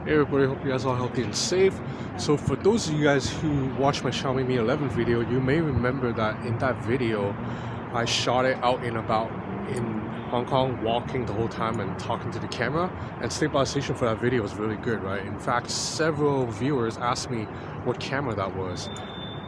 Hey everybody, hope you guys are healthy and safe. So for those of you guys who watched my Xiaomi Mi 11 video, you may remember that in that video, I shot it out and about in Hong Kong, walking the whole time and talking to the camera. And stabilization for that video was really good, right? In fact, several viewers asked me what camera that was,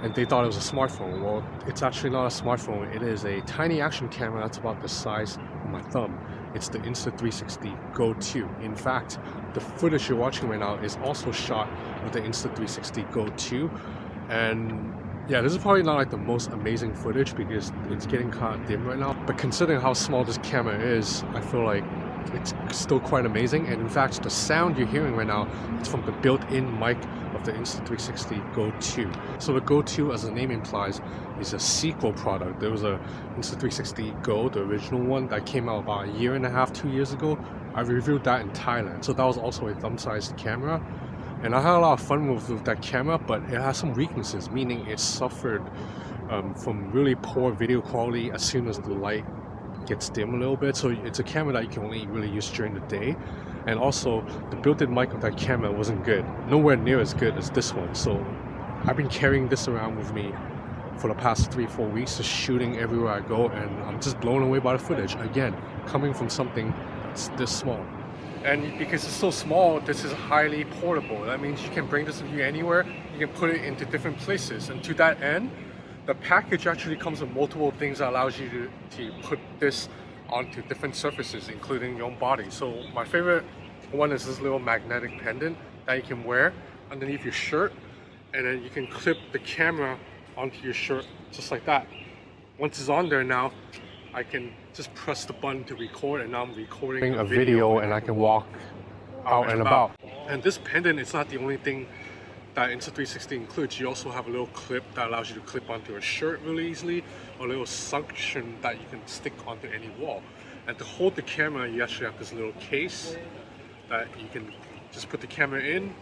and they thought it was a smartphone. Well, it's actually not a smartphone. It is a tiny action camera that's about the size of my thumb. It's the Insta360 Go 2. In fact, the footage you're watching right now is also shot with the Insta360 Go 2. And yeah, this is probably not like the most amazing footage because it's getting kind of dim right now. But considering how small this camera is, I feel like it's still quite amazing. And in fact, the sound you're hearing right now is from the built-in mic of the Insta360 Go 2. So the Go 2, as the name implies, is a sequel product. There was a Insta360 Go, the original one, that came out about a year and a half, 2 years ago. I reviewed that in Thailand. So that was also a thumb-sized camera. And I had a lot of fun with that camera, but it has some weaknesses, meaning it suffered from really poor video quality as soon as the light gets dim a little bit. So it's a camera that you can only really use during the day. And also, the built-in mic of that camera wasn't good. Nowhere near as good as this one. So I've been carrying this around with me for the past 3-4 weeks, just shooting everywhere I go, and I'm just blown away by the footage. Again, coming from something that's this small. And because it's so small, this is highly portable. That means you can bring this with you anywhere. You can put it into different places. And to that end, the package actually comes with multiple things that allows you to put this onto different surfaces, including your own body. So my favorite one is this little magnetic pendant that you can wear underneath your shirt, and then you can clip the camera onto your shirt just like that. Once it's on there now, I can just press the button to record, and now I'm recording a video and I can walk out and about. And this pendant is not the only thing that Insta360 includes. You also have a little clip that allows you to clip onto a shirt really easily, or a little suction that you can stick onto any wall. And to hold the camera, you actually have this little case that you can just put the camera in,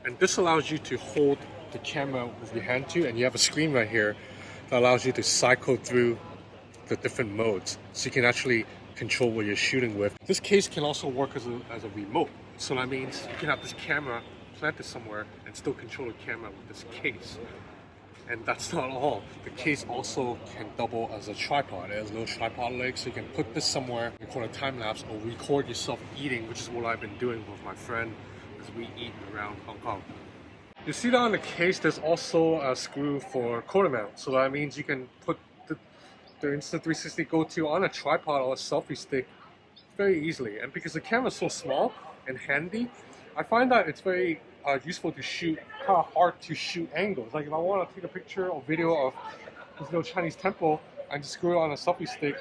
and this allows you to hold the camera with your hand too, and you have a screen right here that allows you to cycle through the different modes, so you can actually control what you're shooting with. This case can also work as a remote, so that means you can have this camera planted somewhere and still control the camera with this case. And that's not all. The case also can double as a tripod. It has a little tripod leg, so you can put this somewhere, record a time lapse, or record yourself eating, which is what I've been doing with my friend as we eat around Hong Kong. You see that on the case, there's also a screw for quarter mount. So that means you can put the Insta360 Go 2 on a tripod or a selfie stick very easily. And because the camera is so small and handy, I find that it's very useful to shoot, kind of hard to shoot angles. Like if I want to take a picture or video of this little Chinese temple, I just screw it on a selfie stick,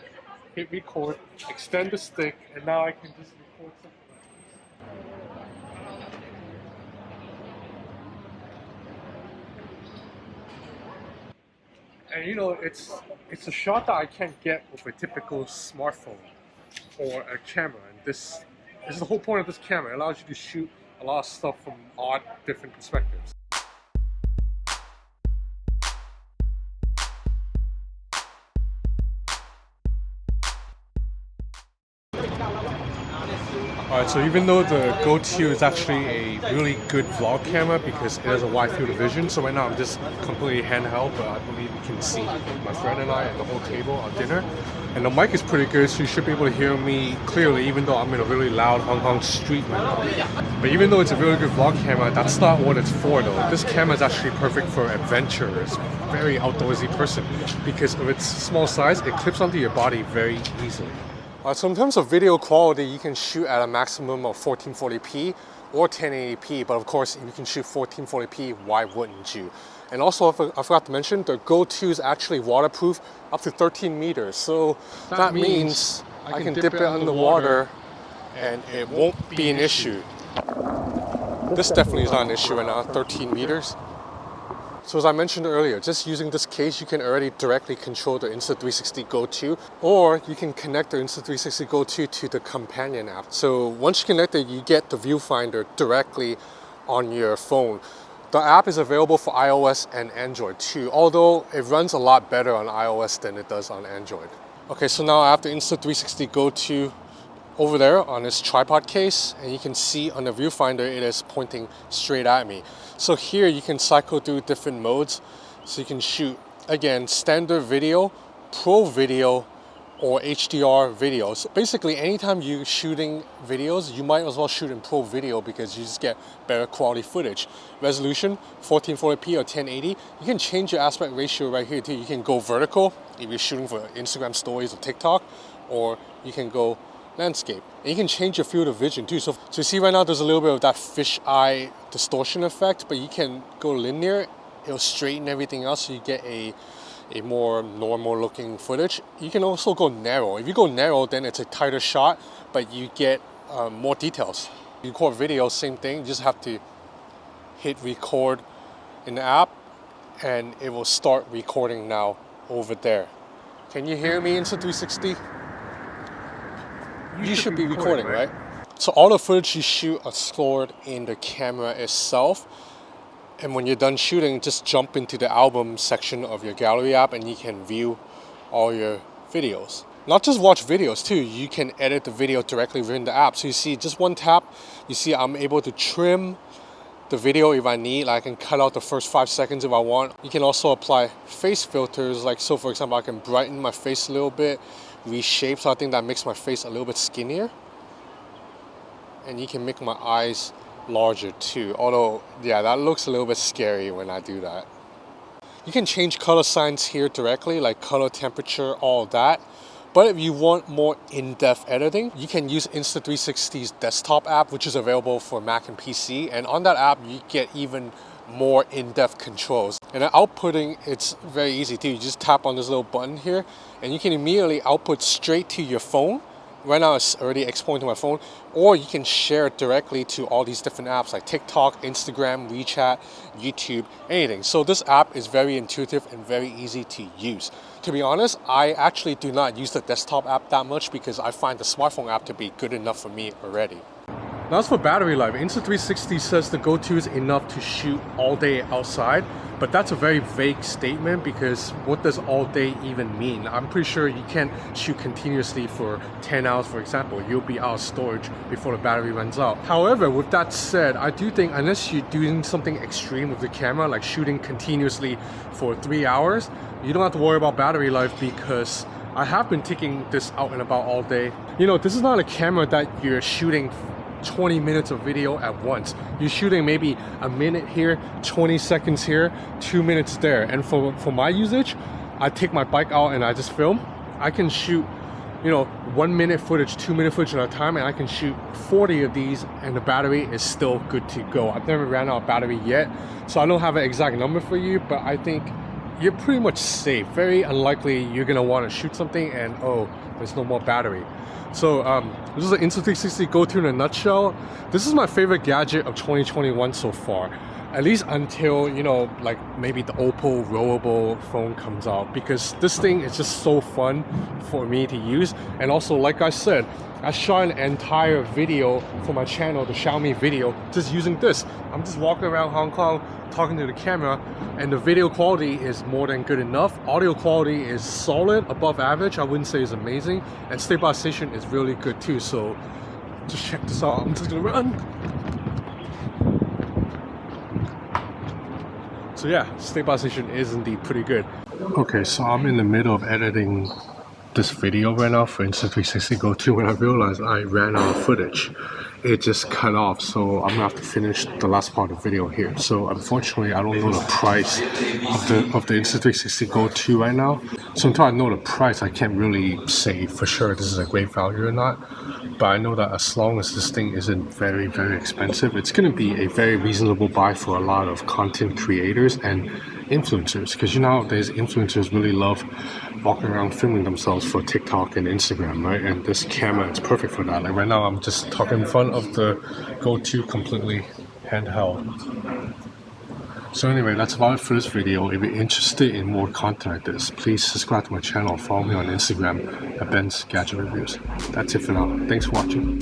hit record, extend the stick, and now I can just record something. And you know, it's a shot that I can't get with a typical smartphone or a camera. And this is the whole point of this camera. It allows you to shoot a lot of stuff from odd, different perspectives. Alright, so even though the Go 2 is actually a really good vlog camera because it has a wide field of vision, so right now I'm just completely handheld, but I believe you can see my friend and I at the whole table on dinner. And the mic is pretty good, so you should be able to hear me clearly, even though I'm in a really loud Hong Kong street right now. But even though it's a really good vlog camera, that's not what it's for though. This camera is actually perfect for adventurers, very outdoorsy person, because of its small size, it clips onto your body very easily. So in terms of video quality, you can shoot at a maximum of 1440p or 1080p, but of course, if you can shoot 1440p, why wouldn't you? And also, I forgot to mention, the Go 2 is actually waterproof up to 13 meters. So that means I can dip it in the water and it won't be an issue. This definitely is not an issue right now, 13 meters. So as I mentioned earlier, just using this case, you can already directly control the Insta360 Go 2, or you can connect the Insta360 Go 2 to the companion app. So once you connect it, you get the viewfinder directly on your phone. The app is available for iOS and Android too, although it runs a lot better on iOS than it does on Android. Okay, so now I have the Insta360 Go 2 over there on this tripod case, and you can see on the viewfinder it is pointing straight at me. So here you can cycle through different modes. So you can shoot, again, standard video, pro video, or HDR videos. So basically, anytime you're shooting videos, you might as well shoot in pro video because you just get better quality footage. Resolution, 1440p or 1080. You can change your aspect ratio right here too. You can go vertical if you're shooting for Instagram stories or TikTok, or you can go landscape. And you can change your field of vision too. So you see right now there's a little bit of that fisheye distortion effect, but you can go linear, it'll straighten everything else so you get a more normal looking footage. You can also go narrow. If you go narrow, then it's a tighter shot, but you get more details. You record video, same thing. You just have to hit record in the app and it will start recording now over there. Can you hear me, Insta360? You should be recording, right? So all the footage you shoot are stored in the camera itself. And when you're done shooting, just jump into the album section of your gallery app and you can view all your videos. Not just watch videos too, you can edit the video directly within the app. So you see just one tap, you see I'm able to trim the video if I need. Like I can cut out the first 5 seconds if I want. You can also apply face filters, like so for example, I can brighten my face a little bit, reshape, so I think that makes my face a little bit skinnier. And you can make my eyes larger too, although yeah, that looks a little bit scary when I do that. You can change color signs here directly, like color, temperature, all that. But if you want more in-depth editing, you can use Insta360's desktop app, which is available for Mac and PC. And on that app, you get even more in-depth controls. And the outputting, it's very easy too. You just tap on this little button here and you can immediately output straight to your phone. Right now it's already exporting to my phone, or you can share it directly to all these different apps like TikTok, Instagram, WeChat, YouTube, anything. So this app is very intuitive and very easy to use. To be honest, I actually do not use the desktop app that much because I find the smartphone app to be good enough for me already. Now as for battery life, Insta360 says the go-to is enough to shoot all day outside, but that's a very vague statement because what does all day even mean? I'm pretty sure you can't shoot continuously for 10 hours, for example. You'll be out of storage before the battery runs out. However, with that said, I do think unless you're doing something extreme with the camera, like shooting continuously for 3 hours, you don't have to worry about battery life because I have been taking this out and about all day. You know, this is not a camera that you're shooting 20 minutes of video at once. You're shooting maybe a minute here, 20 seconds here, 2 minutes there. And for my usage, I take my bike out and I just film. I can shoot, you know, 1 minute footage, 2 minute footage at a time, and I can shoot 40 of these and the battery is still good to go. I've never ran out of battery yet, so I don't have an exact number for you, but I think you're pretty much safe. Very unlikely you're gonna want to shoot something and oh, there's no more battery. So this is an Insta360 go-to in a nutshell. This is my favorite gadget of 2021 so far. At least until, you know, like maybe the Oppo rollable phone comes out, because this thing is just so fun for me to use. And also, like I said, I shot an entire video for my channel, the Xiaomi video, just using this. I'm just walking around Hong Kong talking to the camera, and the video quality is more than good enough. Audio quality is solid, above average. I wouldn't say it's amazing, and stabilization is really good too. So just check this out. I'm just gonna run. So yeah, stabilization is indeed pretty good. Okay, so I'm in the middle of editing this video right now for Insta360 Go-To when I realized I ran out of footage. It just cut off, so I'm gonna have to finish the last part of the video here. So unfortunately, I don't know the price of the Insta360 Go-To right now. So until I know the price, I can't really say for sure this is a great value or not. But I know that as long as this thing isn't very, very expensive, it's gonna be a very reasonable buy for a lot of content creators and influencers, because you know nowadays influencers really love walking around filming themselves for TikTok and Instagram, right? And this camera is perfect for that. Like right now I'm just talking in front of the Go-To completely handheld. So anyway, that's about it for this video. If you're interested in more content like this, please subscribe to my channel, follow me on Instagram at Ben's Gadget Reviews. That's it for now. Thanks for watching.